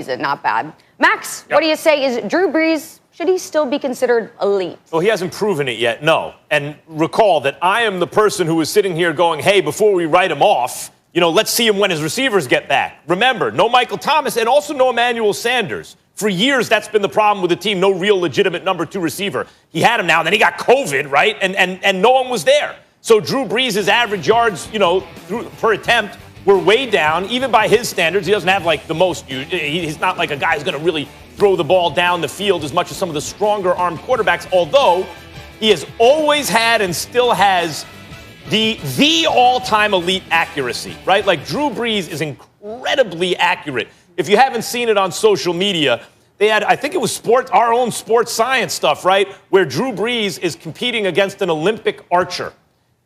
Is it not bad? Max, what do you say? Is Drew Brees, should he still be considered elite? Well, he hasn't proven it yet, no. And recall that I am the person who is sitting here going, hey, before we write him off, let's see him when his receivers get back. Remember, no Michael Thomas and also no Emmanuel Sanders. For years, that's been the problem with the team. No real legitimate number 2 receiver. He had him now, then he got COVID, right? And no one was there. So Drew Brees' average yards, per attempt were way down, even by his standards. He doesn't have, the most. He's not like a guy who's going to really throw the ball down the field as much as some of the stronger armed quarterbacks, although he has always had and still has the all-time elite accuracy, right? Like, Drew Brees is incredibly accurate. If you haven't seen it on social media, they had, I think it was our own sports science stuff, right, where Drew Brees is competing against an Olympic archer.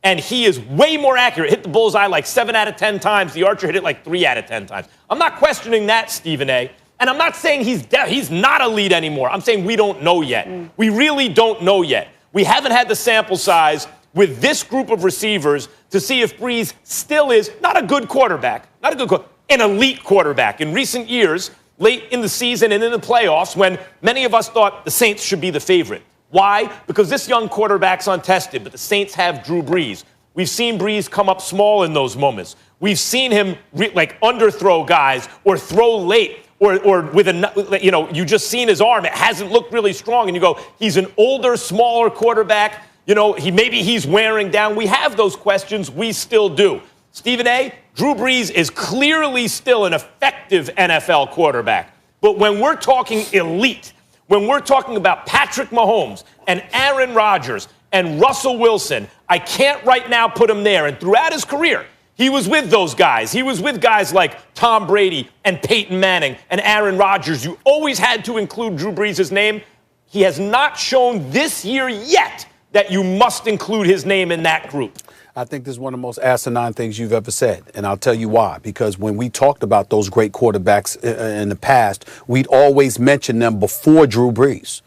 And he is way more accurate. Hit the bullseye 7 out of 10 times. The archer hit it 3 out of 10 times. I'm not questioning that, Stephen A. And I'm not saying he's not elite anymore. I'm saying we don't know yet. We really don't know yet. We haven't had the sample size with this group of receivers to see if Brees still is not a good quarterback, an elite quarterback. In recent years, late in the season and in the playoffs, when many of us thought the Saints should be the favorite. Why? Because this young quarterback's untested, but the Saints have Drew Brees. We've seen Brees come up small in those moments. We've seen him underthrow guys or throw late or with you just seen his arm. It hasn't looked really strong. And you go, he's an older, smaller quarterback. Maybe he's wearing down. We have those questions. We still do. Stephen A., Drew Brees is clearly still an effective NFL quarterback. But when we're talking elite, when we're talking about Patrick Mahomes and Aaron Rodgers and Russell Wilson, I can't right now put him there. And throughout his career, he was with those guys. He was with guys like Tom Brady and Peyton Manning and Aaron Rodgers. You always had to include Drew Brees' name. He has not shown this year yet that you must include his name in that group. I think this is one of the most asinine things you've ever said, and I'll tell you why. Because when we talked about those great quarterbacks in the past, we'd always mention them before Drew Brees.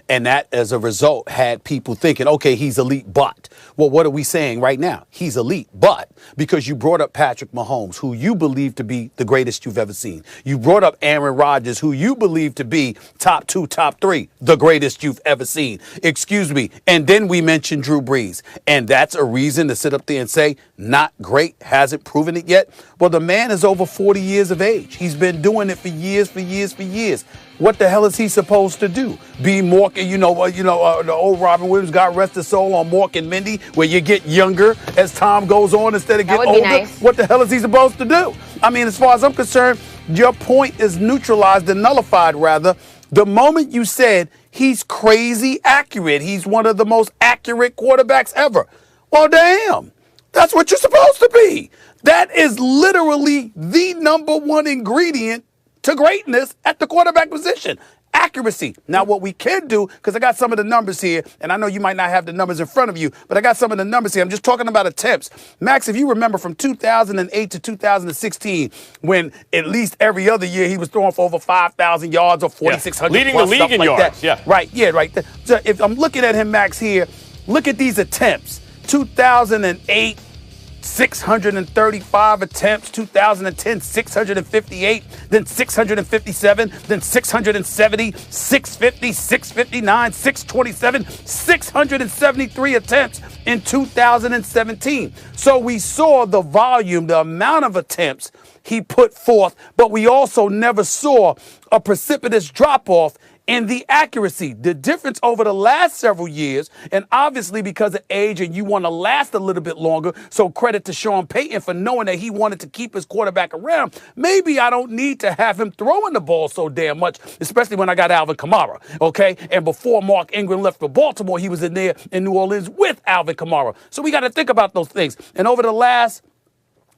And that, as a result, had people thinking, okay, he's elite, but. Well, what are we saying right now? He's elite, but. Because you brought up Patrick Mahomes, who you believe to be the greatest you've ever seen. You brought up Aaron Rodgers, who you believe to be top 2, top 3, the greatest you've ever seen. Excuse me. And then we mentioned Drew Brees. And that's a reason to sit up there and say, not great, hasn't proven it yet. Well, the man is over 40 years of age. He's been doing it for years. What the hell is he supposed to do? Be Mork, the old Robin Williams, God rest his soul, on Mork and Mindy, where you get younger as time goes on instead of getting older? Nice. What the hell is he supposed to do? I mean, as far as I'm concerned, your point is neutralized and nullified, rather. The moment you said he's crazy accurate, he's one of the most accurate quarterbacks ever. Well, damn, that's what you're supposed to be. That is literally the number one ingredient to greatness at the quarterback position. Accuracy. Now, what we can do, because I got some of the numbers here, and I know you might not have the numbers in front of you, but I got some of the numbers here. I'm just talking about attempts. Max, if you remember from 2008 to 2016, when at least every other year he was throwing for over 5,000 yards or 4,600 leading plus, the league in yards. Yeah. Right. So if I'm looking at him, Max, here, look at these attempts. 2008, 635 attempts, 2010, 658, then 657, then 670, 650, 659, 627, 673 attempts in 2017. So we saw the volume, the amount of attempts he put forth, but we also never saw a precipitous drop-off in the accuracy. The difference over the last several years, and obviously because of age and you want to last a little bit longer, so credit to Sean Payton for knowing that he wanted to keep his quarterback around. Maybe I don't need to have him throwing the ball so damn much, especially when I got Alvin Kamara, okay? And before Mark Ingram left for Baltimore, he was in there in New Orleans with Alvin Kamara. So we got to think about those things. And over the last,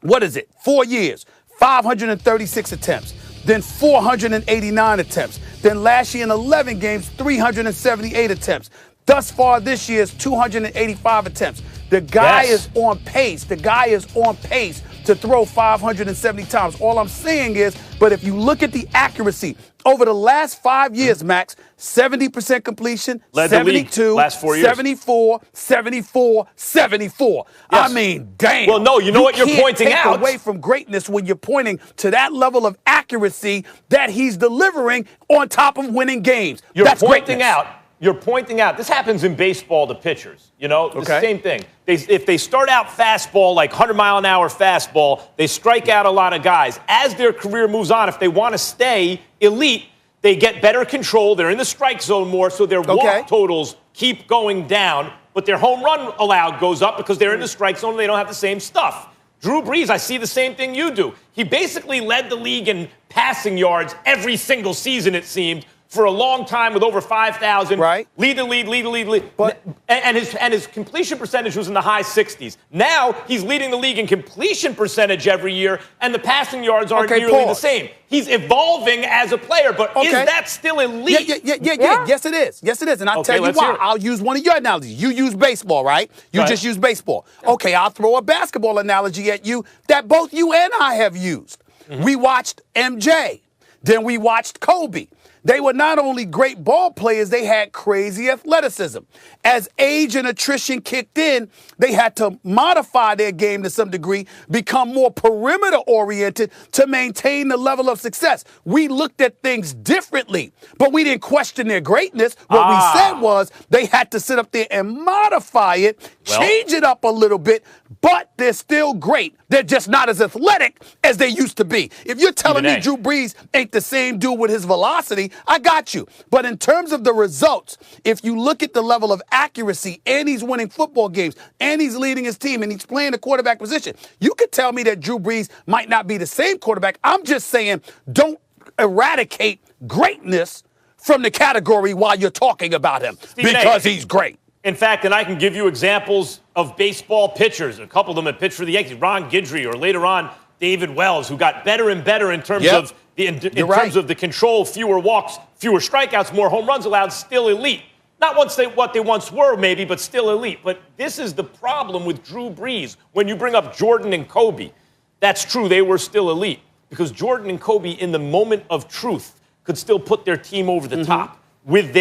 4 years, 536 attempts. Then 489 attempts. Then last year in 11 games, 378 attempts. Thus far this year's 285 attempts. The guy is on pace. The guy is on pace to throw 570 times. All I'm saying is, but if you look at the accuracy over the last 5 years, Max, 70% completion, Led the league 72, last 4 years. 74, 74, 74. Yes. I mean, damn. Well, no, you know what you're can't pointing take out? away from greatness when you're pointing to that level of accuracy that he's delivering on top of winning games. That's greatness. You're pointing out, this happens in baseball to pitchers, the same thing. If they start out fastball, like 100-mile-an-hour fastball, they strike out a lot of guys. As their career moves on, if they want to stay elite, they get better control. They're in the strike zone more, so their walk totals keep going down, but their home run allowed goes up because they're in the strike zone and they don't have the same stuff. Drew Brees, I see the same thing you do. He basically led the league in passing yards every single season, it seemed, for a long time with over 5,000. Right. Lead the lead. But, and his completion percentage was in the high 60s. Now he's leading the league in completion percentage every year, and the passing yards aren't nearly the same. He's evolving as a player, but is that still elite? Yeah. Yes, it is. Yes, it is. And I'll tell you why. I'll use one of your analogies. You use baseball, right? You just use baseball. Okay, I'll throw a basketball analogy at you that both you and I have used. We watched MJ. Then we watched Kobe. They were not only great ball players, they had crazy athleticism. As age and attrition kicked in, they had to modify their game to some degree, become more perimeter-oriented to maintain the level of success. We looked at things differently, but we didn't question their greatness. What we said was they had to sit up there and modify it, change it up a little bit, but they're still great. They're just not as athletic as they used to be. If you're telling me Drew Brees ain't the same dude with his velocity, I got you. But in terms of the results, if you look at the level of accuracy, and he's winning football games, and he's leading his team, and he's playing the quarterback position, you could tell me that Drew Brees might not be the same quarterback. I'm just saying, don't eradicate greatness from the category while you're talking about him, because he's great. In fact, and I can give you examples of baseball pitchers. A couple of them have pitched for the Yankees. Ron Guidry, or later on David Wells, who got better and better in terms of terms of the control, fewer walks, fewer strikeouts, more home runs allowed, still elite. Not what they once were, maybe, but still elite. But this is the problem with Drew Brees. When you bring up Jordan and Kobe, that's true, they were still elite. Because Jordan and Kobe, in the moment of truth, could still put their team over the top with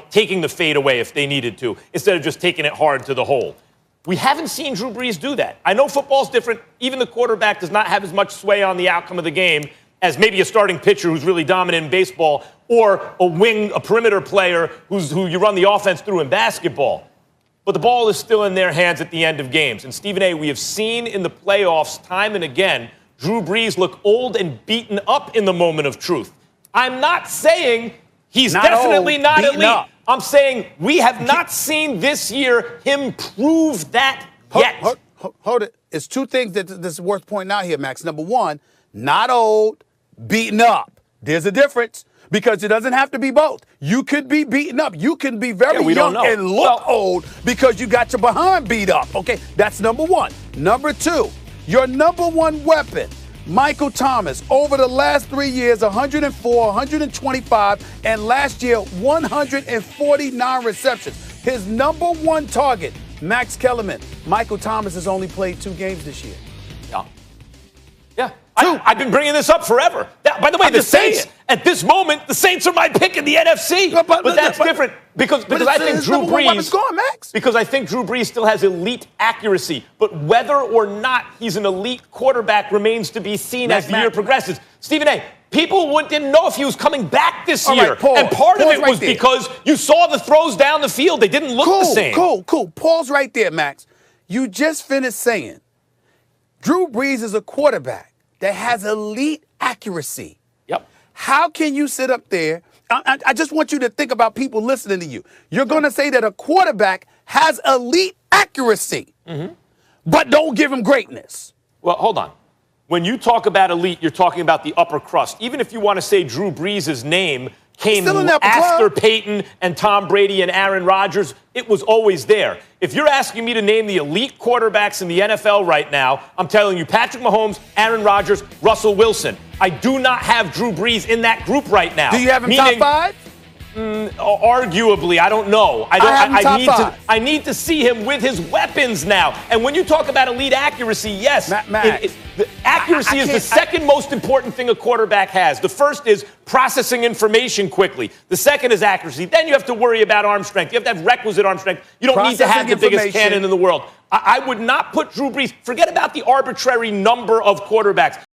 taking the fade away if they needed to, instead of just taking it hard to the hole. We haven't seen Drew Brees do that. I know football's different. Even the quarterback does not have as much sway on the outcome of the game as maybe a starting pitcher who's really dominant in baseball, or a perimeter player who you run the offense through in basketball. But the ball is still in their hands at the end of games. And Stephen A., we have seen in the playoffs time and again, Drew Brees look old and beaten up in the moment of truth. I'm not saying he's definitely not elite. I'm saying we have not seen this year him prove that yet. Hold it. It's two things that's worth pointing out here, Max. Number one, not old, beaten up. There's a difference, because it doesn't have to be both. You could be beaten up. You can be very young and look old because you got your behind beat up. Okay, that's number one. Number two, your number one weapon, Michael Thomas, over the last 3 years, 104, 125, and last year, 149 receptions. His number one target, Max Kellerman. Michael Thomas has only played 2 games this year. Yeah. I've been bringing this up forever. By the way, the Saints, at this moment, the Saints are my pick in the NFC. But that's different because I think Drew Brees. Because I think Drew Brees still has elite accuracy. But whether or not he's an elite quarterback remains to be seen as the year progresses. Stephen A., people didn't know if he was coming back this year. And part of it was because you saw the throws down the field. They didn't look the same. Cool. Pause right there, Max. You just finished saying Drew Brees is a quarterback that has elite accuracy. Yep. How can you sit up there? I just want you to think about people listening to you. You're going to say that a quarterback has elite accuracy, but don't give him greatness. Well, hold on. When you talk about elite, you're talking about the upper crust. Even if you want to say Drew Brees' name came after Peyton and Tom Brady and Aaron Rodgers, it was always there. If you're asking me to name the elite quarterbacks in the NFL right now, I'm telling you Patrick Mahomes, Aaron Rodgers, Russell Wilson. I do not have Drew Brees in that group right now. Do you have him top 5? Arguably, I don't know. I need to see him with his weapons now. And when you talk about elite accuracy, yes, the accuracy is the second most important thing a quarterback has. The first is processing information quickly. The second is accuracy. Then you have to worry about arm strength. You have to have requisite arm strength. You don't need to have the biggest cannon in the world. I would not put Drew Brees. Forget about the arbitrary number of quarterbacks.